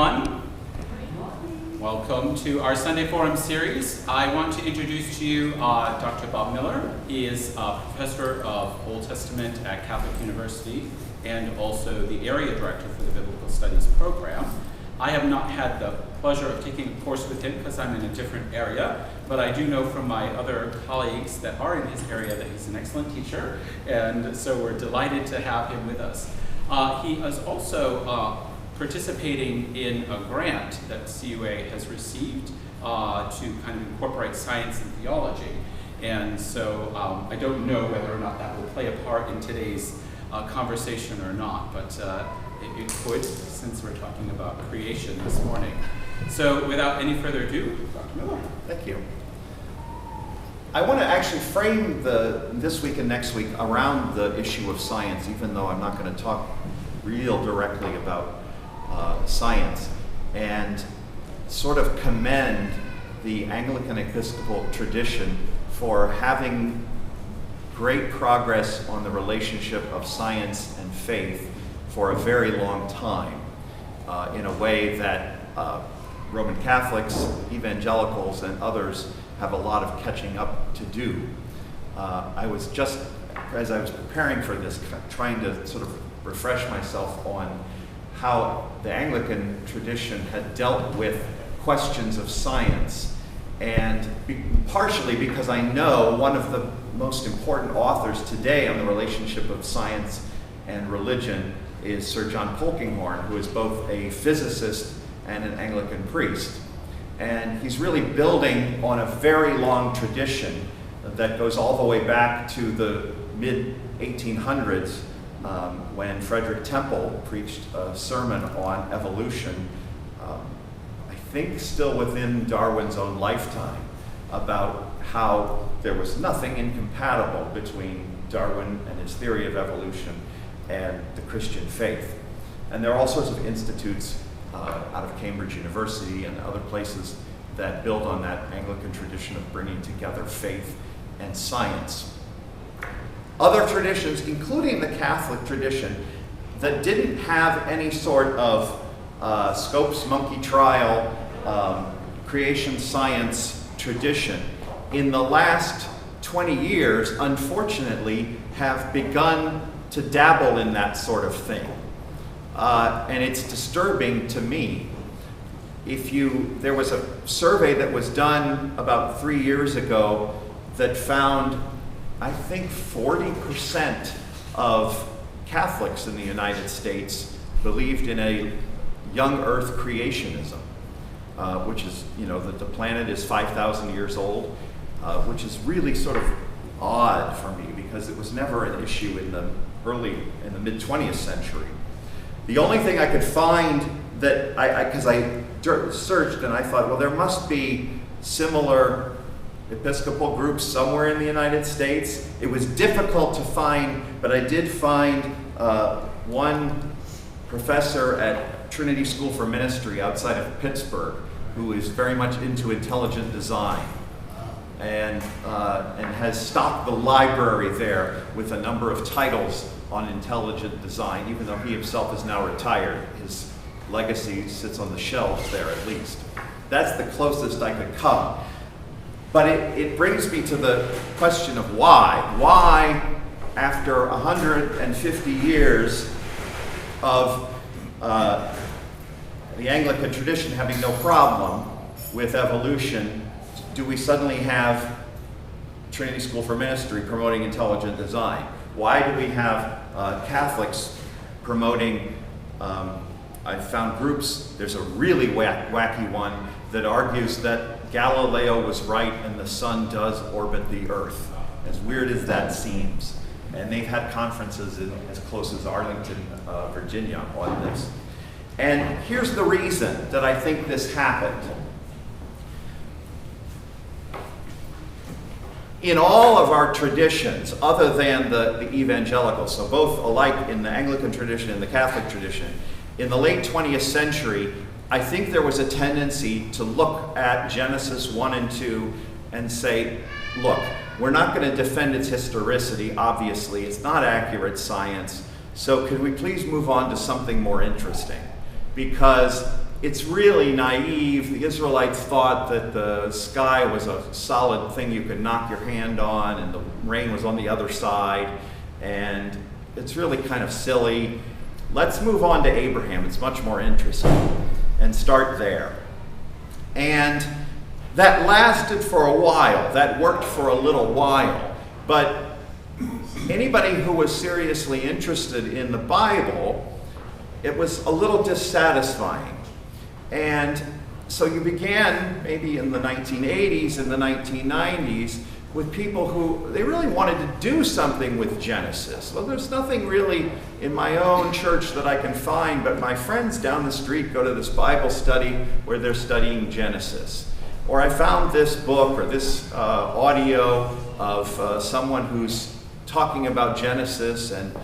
everyone. Welcome to our Sunday Forum series. I want to introduce to you Dr. Bob Miller. He is a professor of Old Testament at Catholic University and also the area director for the Biblical Studies program. I have not had the pleasure of taking a course with him because I'm in a different area, but I do know from my other colleagues that are in his area that he's an excellent teacher, and so we're delighted to have him with us. He is also participating in a grant that CUA has received to kind of incorporate science and theology. And so I don't know whether or not that will play a part in today's conversation or not, but it could, since we're talking about creation this morning. So without any further ado, Dr. Miller. Thank you. I want to actually frame this week and next week around the issue of science, even though I'm not going to talk real directly about science, and sort of commend the Anglican Episcopal tradition for having great progress on the relationship of science and faith for a very long time, in a way that Roman Catholics, evangelicals, and others have a lot of catching up to do. I was just, as I was preparing for this, trying to sort of refresh myself on how the Anglican tradition had dealt with questions of science, and partially because I know one of the most important authors today on the relationship of science and religion is Sir John Polkinghorne, who is both a physicist and an Anglican priest. And he's really building on a very long tradition that goes all the way back to the mid-1800s, when Frederick Temple preached a sermon on evolution, I think still within Darwin's own lifetime, about how there was nothing incompatible between Darwin and his theory of evolution and the Christian faith. And there are all sorts of institutes out of Cambridge University and other places that build on that Anglican tradition of bringing together faith and science. Other traditions, including the Catholic tradition, that didn't have any sort of Scopes monkey trial creation science tradition, in the last 20 years, unfortunately, have begun to dabble in that sort of thing. And it's disturbing to me. There was a survey that was done about 3 years ago that found, I think 40% of Catholics in the United States believed in a young earth creationism, which is, that the planet is 5,000 years old, which is really sort of odd for me because it was never an issue in the mid-20th century. The only thing I could find that because I searched and I thought, well, there must be similar Episcopal groups somewhere in the United States. It was difficult to find, but I did find one professor at Trinity School for Ministry outside of Pittsburgh who is very much into intelligent design and has stocked the library there with a number of titles on intelligent design. Even though he himself is now retired, his legacy sits on the shelves there at least. That's the closest I could come. But it brings me to the question of why. Why, after 150 years of the Anglican tradition having no problem with evolution, do we suddenly have Trinity School for Ministry promoting intelligent design? Why do we have Catholics promoting, I found groups, there's a really wacky one that argues that Galileo was right and the sun does orbit the earth, as weird as that seems. And they've had conferences as close as Arlington, Virginia on this. And here's the reason that I think this happened. In all of our traditions, other than the evangelical, so both alike in the Anglican tradition and the Catholic tradition, in the late 20th century, I think there was a tendency to look at Genesis 1 and 2 and say, look, we're not going to defend its historicity, obviously. It's not accurate science. So could we please move on to something more interesting? Because it's really naive. The Israelites thought that the sky was a solid thing you could knock your hand on, and the rain was on the other side, and it's really kind of silly. Let's move on to Abraham. It's much more interesting, and start there. And that lasted for a while. That worked for a little while. But anybody who was seriously interested in the Bible, it was a little dissatisfying. And so you began, maybe in the 1980s and the 1990s, with people who, they really wanted to do something with Genesis. Well, there's nothing really in my own church that I can find, but my friends down the street go to this Bible study where they're studying Genesis. Or I found this book or this audio of someone who's talking about Genesis and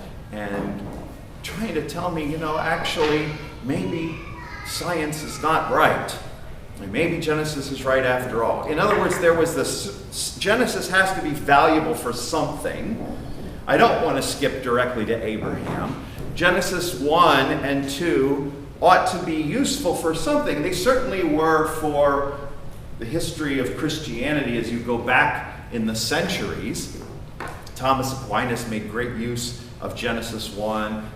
trying to tell me, actually, maybe science is not right. Maybe Genesis is right after all. In other words, there was this, Genesis has to be valuable for something. I don't want to skip directly to Abraham. Genesis 1 and 2 ought to be useful for something. They certainly were for the history of Christianity as you go back in the centuries. Thomas Aquinas made great use of Genesis 1.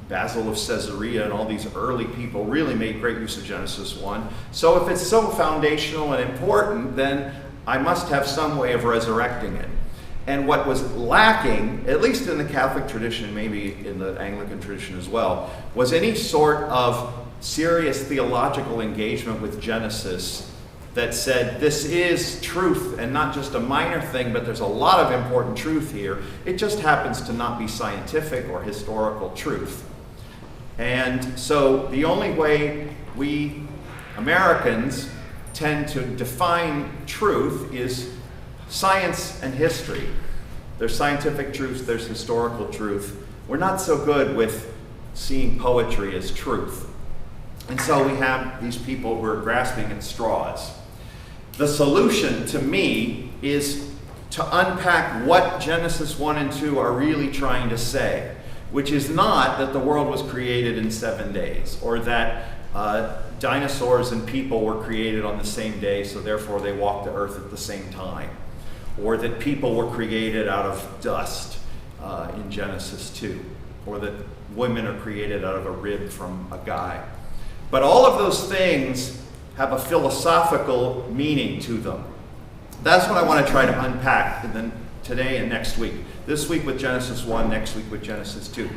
Basil of Caesarea and all these early people really made great use of Genesis 1. So if it's so foundational and important, then I must have some way of resurrecting it. And what was lacking, at least in the Catholic tradition, maybe in the Anglican tradition as well, was any sort of serious theological engagement with Genesis that said this is truth and not just a minor thing, but there's a lot of important truth here. It just happens to not be scientific or historical truth. And so the only way we Americans tend to define truth is science and history. There's scientific truth, there's historical truth. We're not so good with seeing poetry as truth. And so we have these people who are grasping at straws. The solution to me is to unpack what Genesis 1 and 2 are really trying to say, which is not that the world was created in 7 days, or that dinosaurs and people were created on the same day, so therefore they walked the earth at the same time, or that people were created out of dust in Genesis 2, or that women are created out of a rib from a guy. But all of those things have a philosophical meaning to them. That's what I want to try to unpack today and next week. This week with Genesis 1, next week with Genesis 2.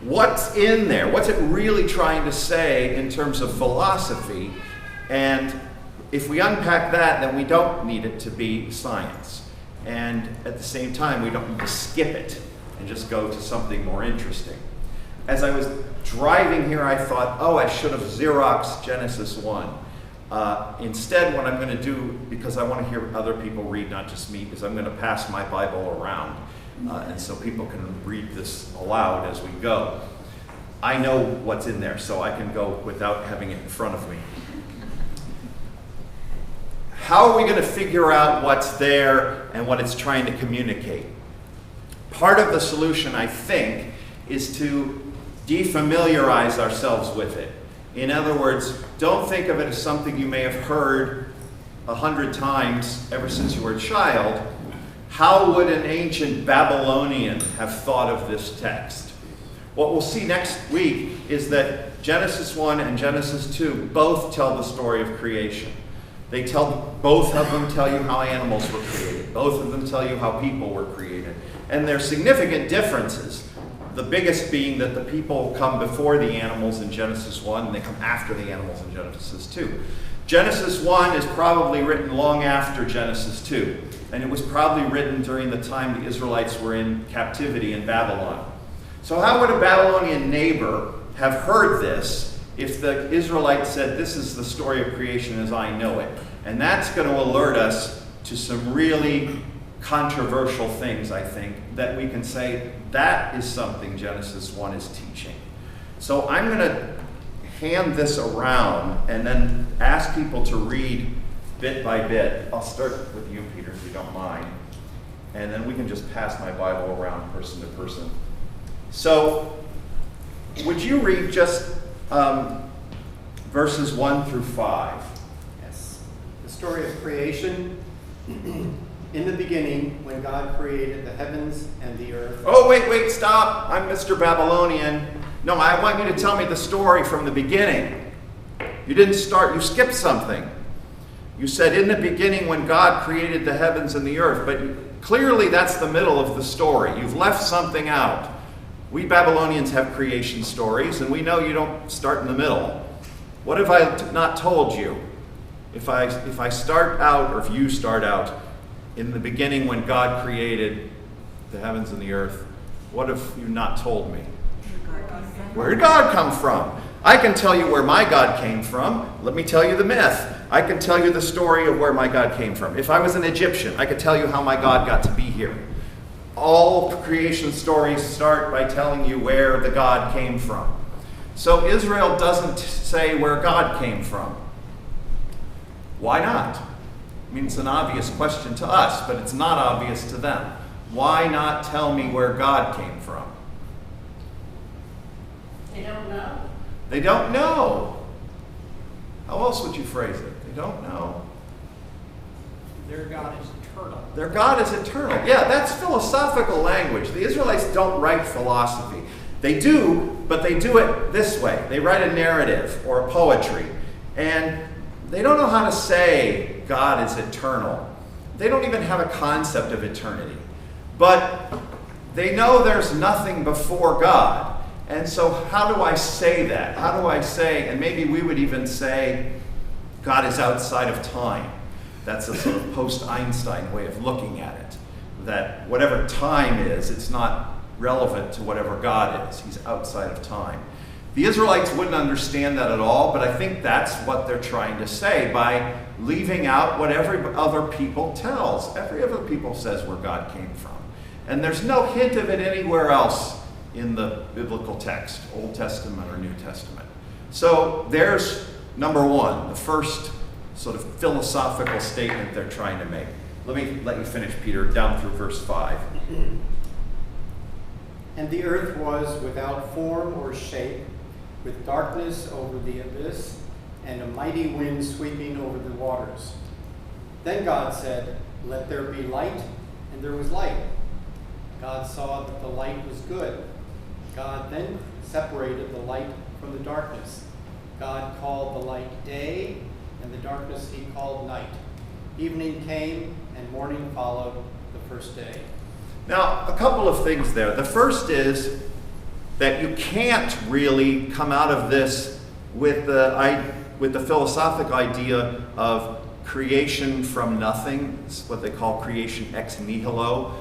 What's in there? What's it really trying to say in terms of philosophy? And if we unpack that, then we don't need it to be science. And at the same time, we don't need to skip it and just go to something more interesting. As I was driving here, I thought, I should have Xeroxed Genesis 1. Instead, what I'm going to do, because I want to hear other people read, not just me, is I'm going to pass my Bible around. And so people can read this aloud as we go. I know what's in there, so I can go without having it in front of me. How are we going to figure out what's there and what it's trying to communicate? Part of the solution, I think, is to defamiliarize ourselves with it. In other words, don't think of it as something you may have heard 100 times ever since you were a child. How would an ancient Babylonian have thought of this text? What we'll see next week is that Genesis 1 and Genesis 2 both tell the story of creation. Both of them tell you how animals were created. Both of them tell you how people were created. And there are significant differences. The biggest being that the people come before the animals in Genesis 1 and they come after the animals in Genesis 2. Genesis 1 is probably written long after Genesis 2. And it was probably written during the time the Israelites were in captivity in Babylon. So how would a Babylonian neighbor have heard this if the Israelites said, this is the story of creation as I know it? And that's going to alert us to some really controversial things, I think, that we can say, that is something Genesis 1 is teaching. So I'm going to hand this around and then ask people to read bit by bit. I'll start with you, Peter, if you don't mind. And then we can just pass my Bible around person to person. So, would you read just verses 1 through 5. Yes. The story of creation. In the beginning, when God created the heavens and the earth. Oh, wait, stop. I'm Mr. Babylonian. No, I want you to tell me the story from the beginning. You didn't start, you skipped something. You said, in the beginning when God created the heavens and the earth, but clearly that's the middle of the story. You've left something out. We Babylonians have creation stories, and we know you don't start in the middle. What have I not told you? If I start out, or if you start out, in the beginning when God created the heavens and the earth, what have you not told me? Where did God come from? I can tell you where my God came from. Let me tell you the myth. I can tell you the story of where my God came from. If I was an Egyptian, I could tell you how my God got to be here. All creation stories start by telling you where the God came from. So Israel doesn't say where God came from. Why not? I mean, it's an obvious question to us, but it's not obvious to them. Why not tell me where God came from? They don't know. They don't know. How else would you phrase it? They don't know. Their God is eternal. Their God is eternal. Yeah, that's philosophical language. The Israelites don't write philosophy. They do, but they do it this way. They write a narrative or a poetry, and they don't know how to say God is eternal. They don't even have a concept of eternity. But they know there's nothing before God. And so how do I say that? How do I say, and maybe we would even say, God is outside of time. That's a sort of post-Einstein way of looking at it. That whatever time is, it's not relevant to whatever God is. He's outside of time. The Israelites wouldn't understand that at all, but I think that's what they're trying to say by leaving out what every other people tells. Every other people says where God came from. And there's no hint of it anywhere else in the biblical text, Old Testament or New Testament. So there's number one, the first sort of philosophical statement they're trying to make. Let me let you finish, Peter, down through verse 5. And the earth was without form or shape, with darkness over the abyss, and a mighty wind sweeping over the waters. Then God said, "Let there be light," and there was light. God saw that the light was good. God then separated the light from the darkness. God called the light day, and the darkness he called night. Evening came, and morning followed the first day. Now, a couple of things there. The first is that you can't really come out of this with the philosophical idea of creation from nothing. It's what they call creation ex nihilo.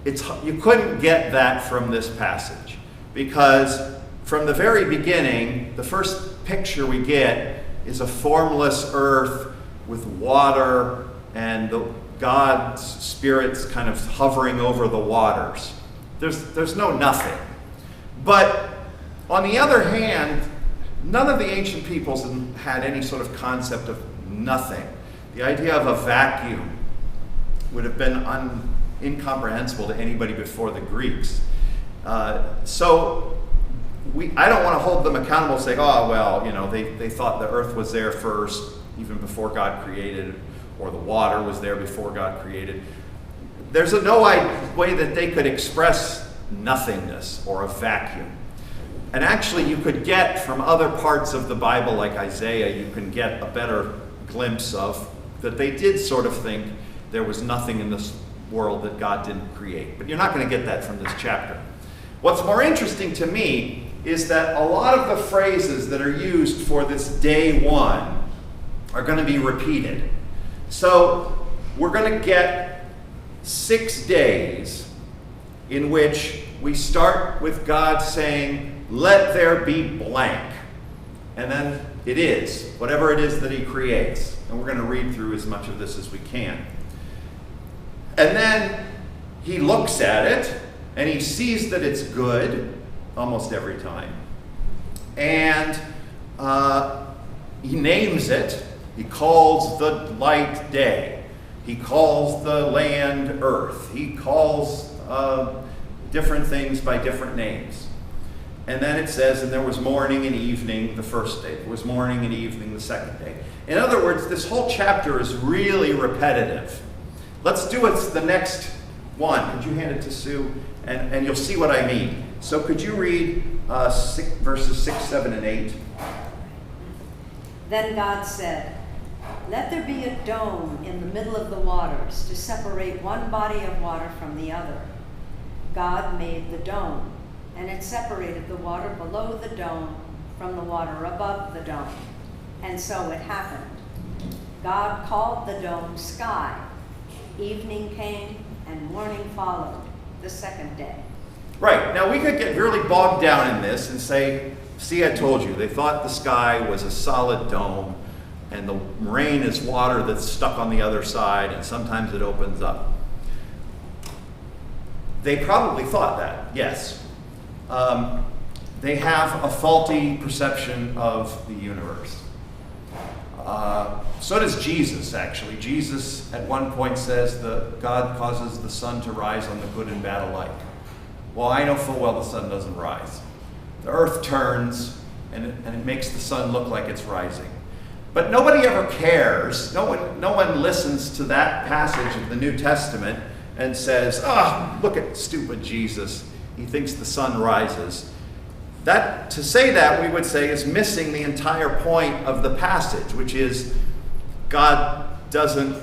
You couldn't get that from this passage, because from the very beginning, the first picture we get is a formless earth with water and God's spirits kind of hovering over the waters. There's no nothing. But on the other hand, none of the ancient peoples had any sort of concept of nothing. The idea of a vacuum would have been incomprehensible to anybody before the Greeks. So I don't want to hold them accountable and say, oh, well, they thought the earth was there first, even before God created, or the water was there before God created. There's no way that they could express nothingness or a vacuum. And actually, you could get from other parts of the Bible, like Isaiah, you can get a better glimpse of that they did sort of think there was nothing in this world that God didn't create. But you're not going to get that from this chapter. What's more interesting to me is that a lot of the phrases that are used for this day one are going to be repeated. So we're going to get 6 days in which we start with God saying, "Let there be blank." And then it is, whatever it is that he creates. And we're going to read through as much of this as we can. And then he looks at it, and he sees that it's good, almost every time. And he names it. He calls the light day. He calls the land earth. He calls different things by different names. And then it says, and there was morning and evening the first day. There was morning and evening the second day. In other words, this whole chapter is really repetitive. Let's do it the next one. Could you hand it to Sue? And you'll see what I mean. So could you read verses 6, 7, and 8? Then God said, "Let there be a dome in the middle of the waters to separate one body of water from the other." God made the dome, and it separated the water below the dome from the water above the dome. And so it happened. God called the dome sky. Evening came and morning followed, the second day. Right. Now we could get really bogged down in this and say, see, I told you, they thought the sky was a solid dome and the rain is water that's stuck on the other side and sometimes it opens up. They probably thought that, yes. They have a faulty perception of the universe. So does Jesus, actually. Jesus at one point says that God causes the sun to rise on the good and bad alike. Well, I know full well the sun doesn't rise. The earth turns and it makes the sun look like it's rising. But nobody ever cares. No one listens to that passage of the New Testament and says, look at stupid Jesus. He thinks the sun rises. To say that, we would say, is missing the entire point of the passage, which is God doesn't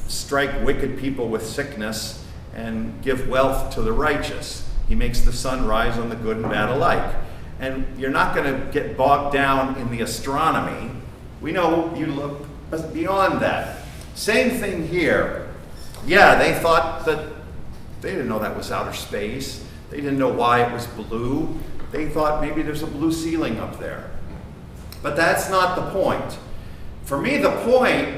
strike wicked people with sickness and give wealth to the righteous. He makes the sun rise on the good and bad alike. And you're not going to get bogged down in the astronomy. We know you look beyond that. Same thing here. Yeah, they thought that, they didn't know that was outer space. They didn't know why it was blue. They thought maybe there's a blue ceiling up there. But that's not the point. For me, the point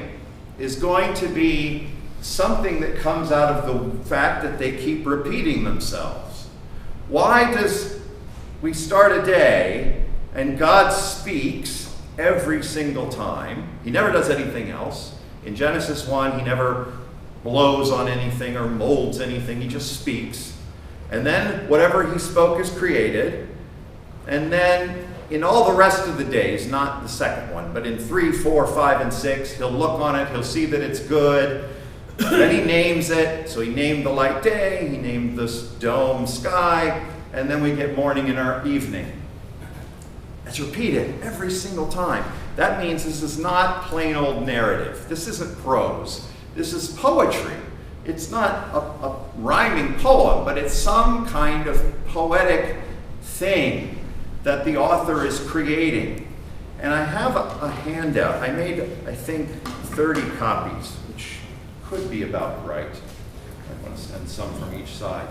is going to be something that comes out of the fact that they keep repeating themselves. Why does we start a day and God speaks every single time? He never does anything else. In Genesis 1, he never blows on anything or molds anything. He just speaks. And then whatever he spoke is created. And then in all the rest of the days, not the second one, but in 3, 4, 5, and 6, he'll look on it, he'll see that it's good. Then he names it. So he named the light day, he named this dome sky, and then we get morning and our evening. It's repeated every single time. That means this is not plain old narrative. This isn't prose. This is poetry. It's not a rhyming poem, but it's some kind of poetic thing that the author is creating. And I have a handout. I made, I think, 30 copies, which could be about right. I want to send some from each side.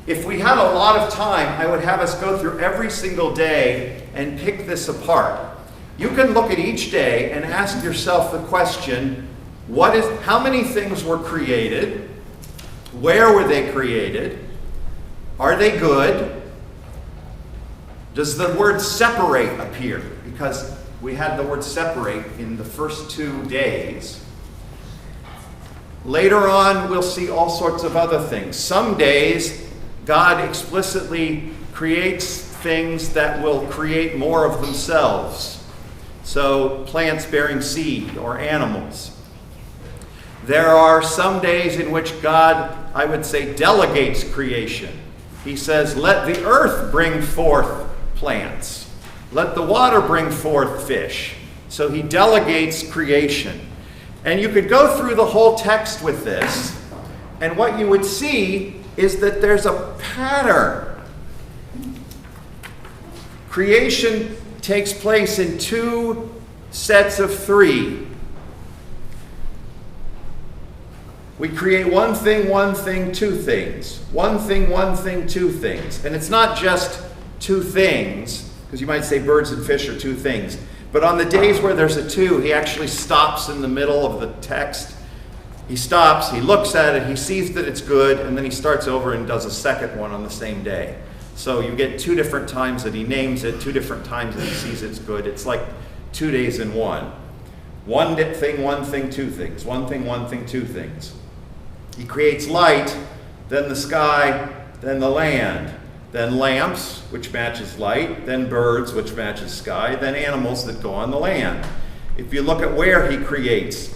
If we had a lot of time, I would have us go through every single day and pick this apart. You can look at each day and ask yourself the question, how many things were created? Where were they created? Are they good? Does the word separate appear? Because we had the word separate in the first 2 days. Later on, we'll see all sorts of other things. Some days, God explicitly creates things that will create more of themselves. So, plants bearing seed or animals. There are some days in which God, I would say, delegates creation. He says, let the earth bring forth plants. Let the water bring forth fish. So he delegates creation. And you could go through the whole text with this, and what you would see is that there's a pattern. Creation takes place in 2 sets of 3. We create one thing, 2 things. One thing, 2 things. And it's not just 2 things, because you might say birds and fish are 2 things. But on the days where there's a 2, he actually stops in the middle of the text. He stops, he looks at it, he sees that it's good, and then he starts over and does a second one on the same day. So you get 2 different times that he names it, 2 different times that he sees it's good. It's like 2 days in one. One thing, 2 things. One thing, 2 things. He creates light, then the sky, then the land. then lamps, which matches light, then birds, which matches sky, then animals that go on the land. If you look at where he creates,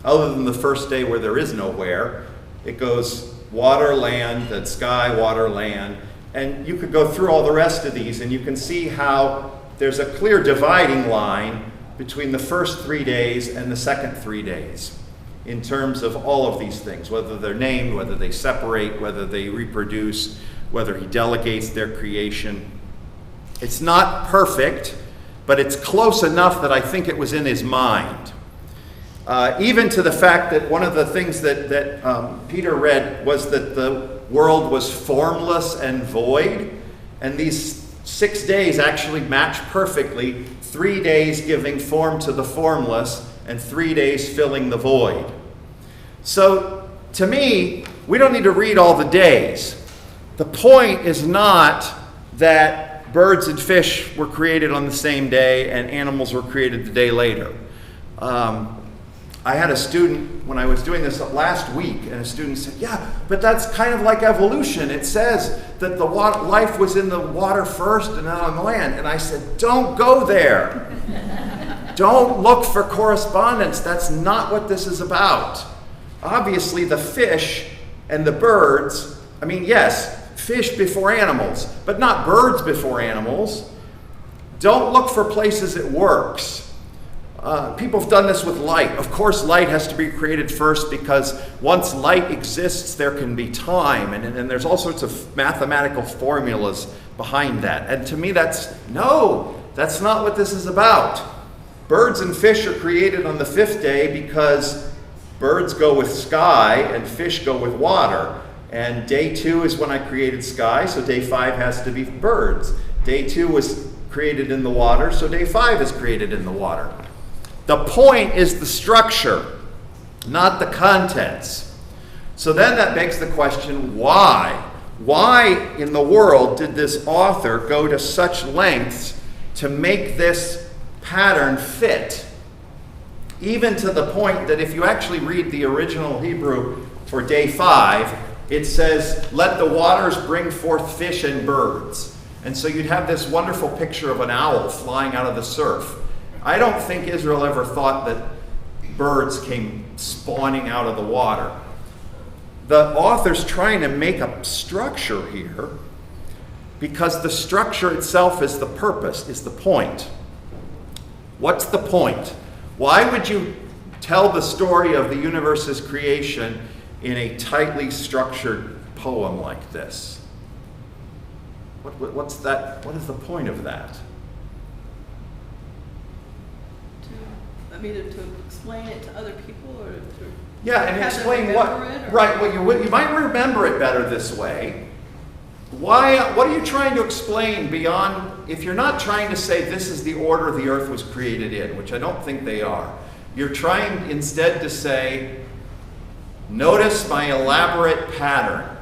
other than the first day where there is no where, it goes water, land, then sky, water, land. And you could go through all the rest of these, and you can see how there's a clear dividing line between the first 3 days and the second 3 days in terms of all of these things, whether they're named, whether they separate, whether they reproduce, whether he delegates their creation. It's not perfect, but it's close enough that I think it was in his mind. Even to the fact that one of the things that Peter read was that the world was formless and void, and these 6 days actually match perfectly, 3 days giving form to the formless and 3 days filling the void. So to me, we don't need to read all the days. The point is not that birds and fish were created on the same day and animals were created the day later. I had a student, when I was doing this last week, and a student said, yeah, but that's kind of like evolution. It says that the life was in the water first and then on the land. And I said, don't go there. Don't look for correspondence. That's not what this is about. Obviously, the fish and the birds, I mean, yes, fish before animals, but not birds before animals. Don't look for places it works. People have done this with light. Of course, light has to be created first because once light exists, there can be time. And there's all sorts of mathematical formulas behind that. And to me, that's not what this is about. Birds and fish are created on the 5th day because birds go with sky and fish go with water. And day 2 is when I created sky, so day 5 has to be birds. Day 2 was created in the water, so day 5 is created in the water. The point is the structure, not the contents. So then that begs the question, why? Why in the world did this author go to such lengths to make this pattern fit? Even to the point that if you actually read the original Hebrew for day 5, it says, let the waters bring forth fish and birds. And so you'd have this wonderful picture of an owl flying out of the surf. I don't think Israel ever thought that birds came spawning out of the water. The author's trying to make a structure here because the structure itself is the purpose, is the point. What's the point? Why would you tell the story of the universe's creation in a tightly structured poem like this? What's that? What is the point of that? To explain it to other people, or to and explain what. Right. Well, you might remember it better this way. Why? What are you trying to explain beyond? If you're not trying to say this is the order the earth was created in, which I don't think they are, you're trying instead to say, notice my elaborate pattern.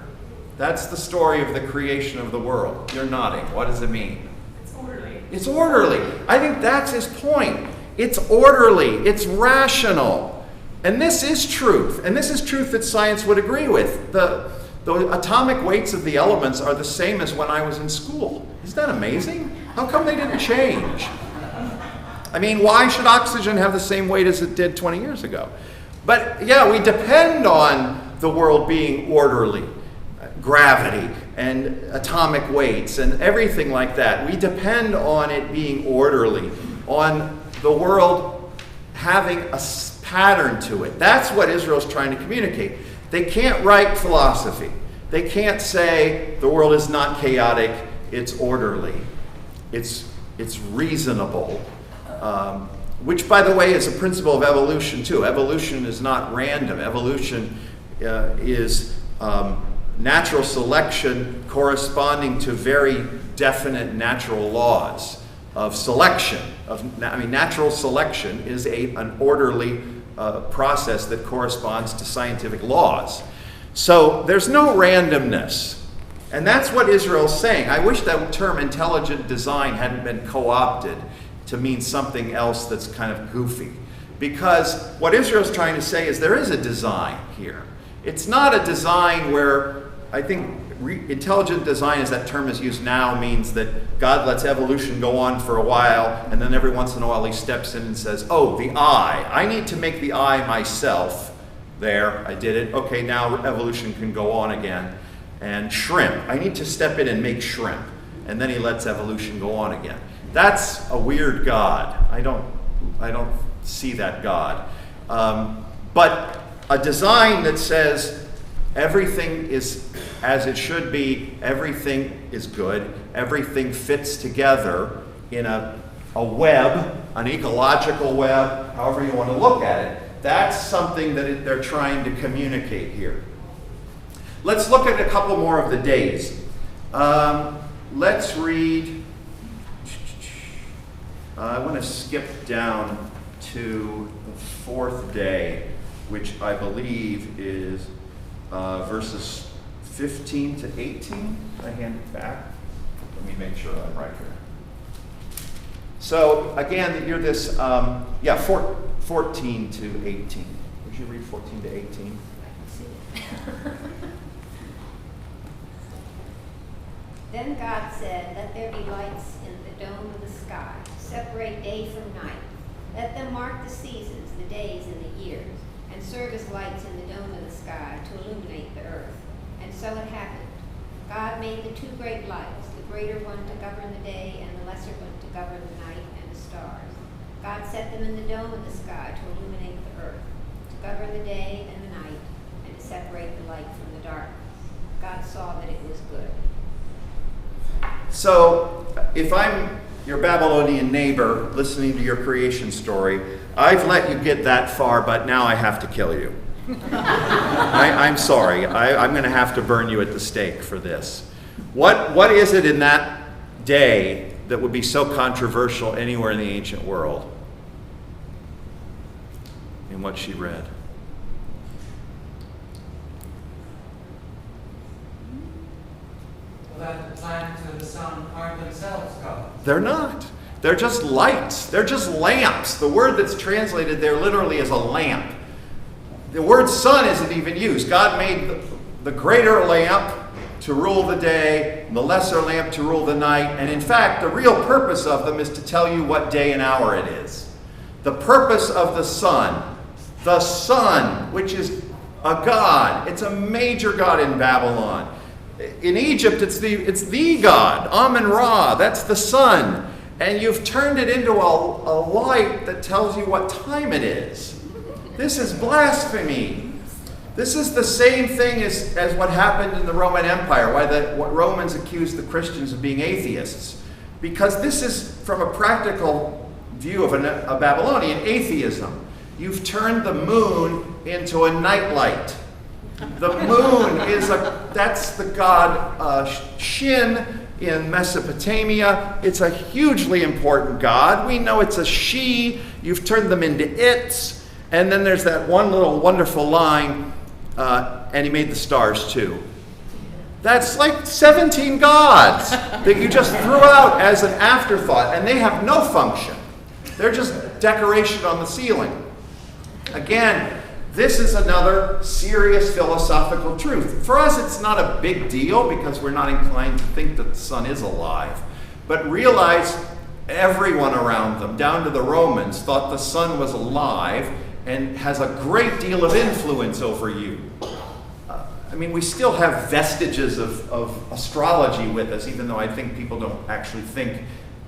That's the story of the creation of the world. You're nodding. What does it mean? It's orderly. It's orderly. I think that's his point. It's orderly, it's rational. And this is truth. And this is truth that science would agree with. The atomic weights of the elements are the same as when I was in school. Isn't that amazing? How come they didn't change? I mean, why should oxygen have the same weight as it did 20 years ago? But yeah, we depend on the world being orderly. Gravity and atomic weights and everything like that. We depend on it being orderly, on the world having a pattern to it. That's what Israel's trying to communicate. They can't write philosophy. They can't say the world is not chaotic, it's orderly, it's reasonable, which, by the way, is a principle of evolution too. Evolution is not random. Evolution is natural selection corresponding to very definite natural laws of selection. Natural selection is an orderly process that corresponds to scientific laws. So there's no randomness. And that's what Israel's saying. I wish that term intelligent design hadn't been co-opted to mean something else that's kind of goofy. Because what Israel's trying to say is there is a design here. It's not a design where I think intelligent design, as that term is used now, means that God lets evolution go on for a while, and then every once in a while he steps in and says, oh, the eye. I need to make the eye myself. There, I did it. Okay, now evolution can go on again. And shrimp. I need to step in and make shrimp. And then he lets evolution go on again. That's a weird God. I don't see that God. But a design that says everything is as it should be, everything is good, everything fits together in a web, an ecological web, however you want to look at it, that's something that they're trying to communicate here. Let's look at a couple more of the days. Let's read, I want to skip down to the fourth day, which I believe is verses 15 to 18. I hand it back. Let me make sure I'm right here. So again, you're this, 14 to 18. Would you read 14 to 18? Then God said, let there be lights in the dome of the sky, separate day from night. Let them mark the seasons, the days and the years, and serve as lights in the dome of the sky to illuminate the earth. And so it happened. God made the two great lights, the greater one to govern the day and the lesser one to govern the night and the stars. God set them in the dome of the sky to illuminate the earth, to govern the day and the night, and to separate the light from the darkness. God saw that it was good. So, if I'm your Babylonian neighbor listening to your creation story, I've let you get that far, but now I have to kill you. I'm sorry. I'm going to have to burn you at the stake for this. What is it in that day that would be so controversial anywhere in the ancient world? In what she read. That the planets and the sun aren't themselves gods. They're not. They're just lights. They're just lamps. The word that's translated there literally is a lamp. The word sun isn't even used. God made the greater lamp to rule the day, and the lesser lamp to rule the night. And in fact, the real purpose of them is to tell you what day and hour it is. The purpose of the sun, which is a god. It's a major god in Babylon. In Egypt, it's the god, Amun-Ra. That's the sun. And you've turned it into a light that tells you what time it is. This is blasphemy. This is the same thing as what happened in the Roman Empire, what Romans accused the Christians of being atheists. Because this is, from a practical view of a Babylonian, atheism. You've turned the moon into a nightlight. The moon that's the god Shin in Mesopotamia. It's a hugely important god. We know it's a she. You've turned them into its. And then there's that one little wonderful line, and he made the stars too. That's like 17 gods that you just threw out as an afterthought, and they have no function. They're just decoration on the ceiling. Again, this is another serious philosophical truth. For us, it's not a big deal because we're not inclined to think that the sun is alive. But realize everyone around them, down to the Romans, thought the sun was alive and has a great deal of influence over you. We still have vestiges of astrology with us, even though I think people don't actually think.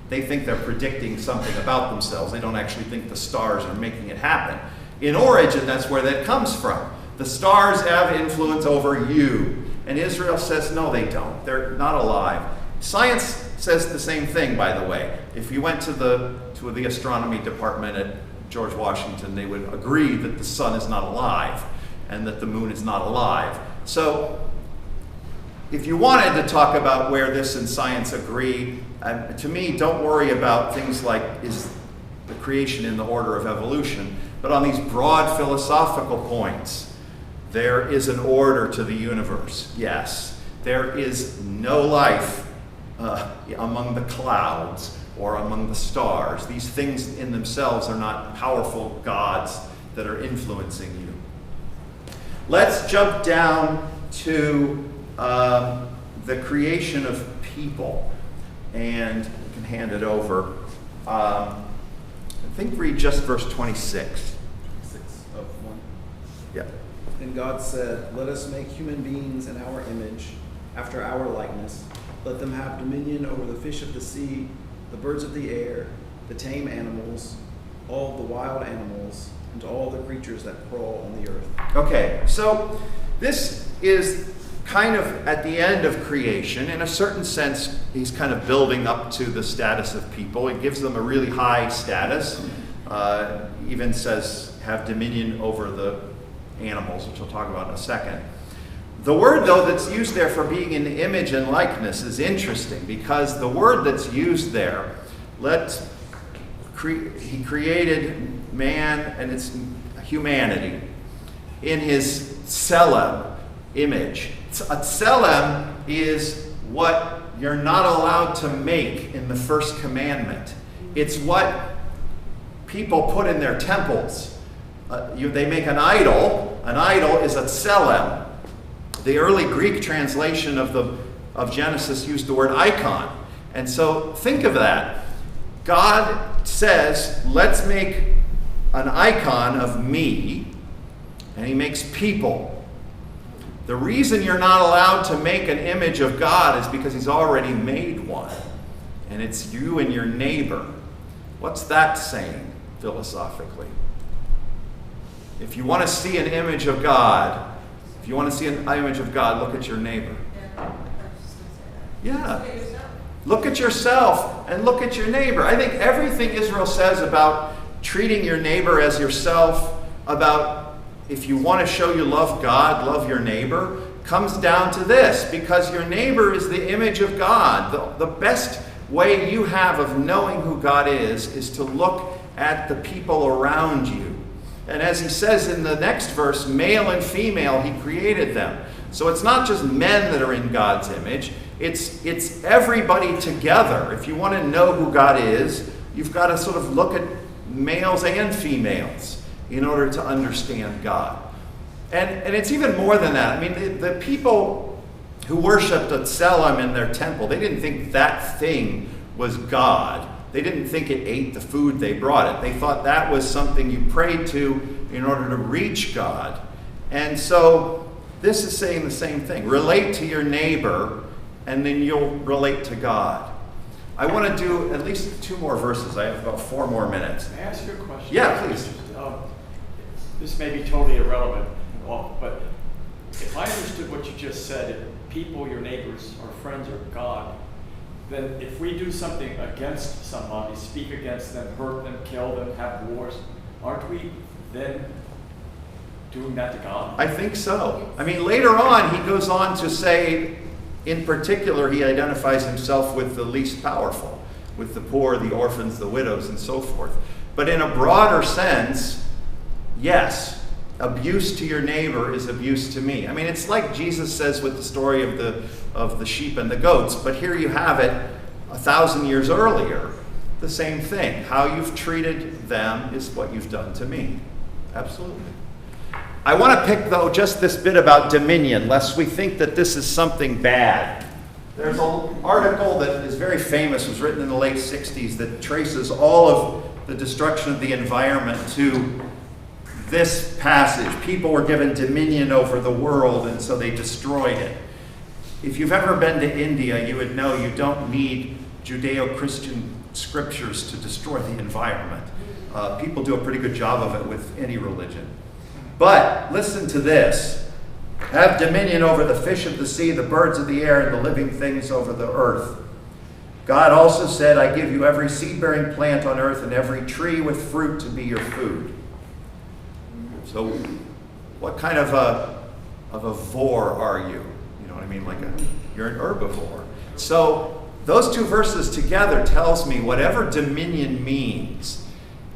They think they're predicting something about themselves. They don't actually think the stars are making it happen. In origin, that's where that comes from. The stars have influence over you. And Israel says, no, they don't. They're not alive. Science says the same thing, by the way. If you went to the astronomy department at George Washington, they would agree that the sun is not alive and that the moon is not alive. So if you wanted to talk about where this and science agree, to me, don't worry about things like, is the creation in the order of evolution? But on these broad philosophical points, there is an order to the universe. Yes, there is no life among the clouds or among the stars. These things in themselves are not powerful gods that are influencing you. Let's jump down to the creation of people. And you can hand it over. I think read just verse 26. 6 of 1. Yeah. And God said, "Let us make human beings in our image, after our likeness. Let them have dominion over the fish of the sea, the birds of the air, the tame animals, all the wild animals, and all the creatures that crawl on the earth." Okay, so this is kind of at the end of creation. In a certain sense, he's kind of building up to the status of people. He gives them a really high status. Even says, have dominion over the animals, which we'll talk about in a second. The word, though, that's used there for being in image and likeness is interesting, because the word that's used there, he created man and its humanity in his tselem image. A tselem is what you're not allowed to make in the first commandment. It's what people put in their temples. They make an idol. An idol is a tselem. The early Greek translation of Genesis used the word icon. And so think of that. God says, let's make an icon of me, and he makes people. The reason you're not allowed to make an image of God is because he's already made one, and it's you and your neighbor. What's that saying philosophically? If you want to see an image of God, look at your neighbor. Yeah. Look at yourself and look at your neighbor. I think everything Israel says about treating your neighbor as yourself, about if you want to show you love God, love your neighbor, comes down to this, because your neighbor is the image of God. The best way you have of knowing who God is to look at the people around you. And as he says in the next verse, male and female, he created them. So it's not just men that are in God's image. It's everybody together. If you want to know who God is, you've got to sort of look at males and females in order to understand God. And it's even more than that. I mean, the people who worshipped at Tselem in their temple, they didn't think that thing was God. They didn't think it ate the food they brought it. They thought that was something you prayed to in order to reach God. And so this is saying the same thing. Relate to your neighbor, and then you'll relate to God. I want to do at least 2 more verses. I have about 4 more minutes. May I ask you a question? Yeah, please. This may be totally irrelevant, but if I understood what you just said, if people, your neighbors, or friends, are God, then if we do something against somebody, speak against them, hurt them, kill them, have wars, aren't we then doing that to God? I think so. I mean, later on, he goes on to say, in particular, he identifies himself with the least powerful, with the poor, the orphans, the widows, and so forth. But in a broader sense, yes, abuse to your neighbor is abuse to me. I mean, it's like Jesus says with the story of the sheep and the goats, but here you have it 1,000 years earlier, the same thing. How you've treated them is what you've done to me. Absolutely. I want to pick, though, just this bit about dominion, lest we think that this is something bad. There's an article that is very famous, was written in the late 60s, that traces all of the destruction of the environment to this passage. People were given dominion over the world, and so they destroyed it. If you've ever been to India, you would know you don't need Judeo-Christian scriptures to destroy the environment. People do a pretty good job of it with any religion. But listen to this. Have dominion over the fish of the sea, the birds of the air, and the living things over the earth. God also said, I give you every seed-bearing plant on earth and every tree with fruit to be your food. So what kind of a vor are you? You know what I mean? You're an herbivore. So those 2 verses together tells me whatever dominion means,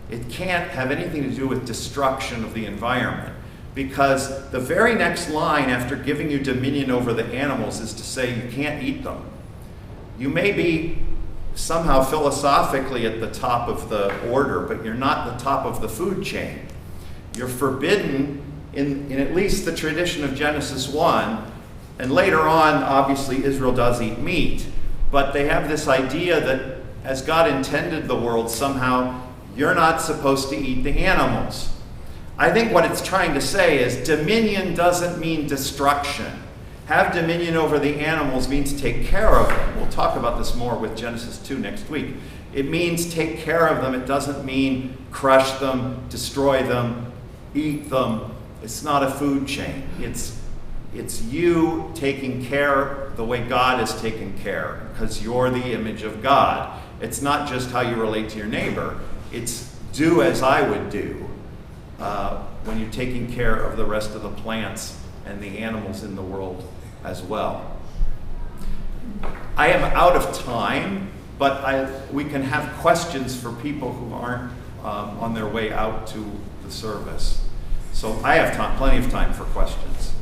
it can't have anything to do with destruction of the environment, because the very next line after giving you dominion over the animals is to say you can't eat them. You may be somehow philosophically at the top of the order, but you're not the top of the food chain. You're forbidden, in at least the tradition of Genesis 1, And later on, obviously, Israel does eat meat. But they have this idea that as God intended the world, somehow you're not supposed to eat the animals. I think what it's trying to say is dominion doesn't mean destruction. Have dominion over the animals means take care of them. We'll talk about this more with Genesis 2 next week. It means take care of them. It doesn't mean crush them, destroy them, eat them. It's not a food chain. It's you taking care the way God is taking care, because you're the image of God. It's not just how you relate to your neighbor. It's do as I would do when you're taking care of the rest of the plants and the animals in the world as well. I am out of time, but we can have questions for people who aren't on their way out to the service. So I have plenty of time for questions.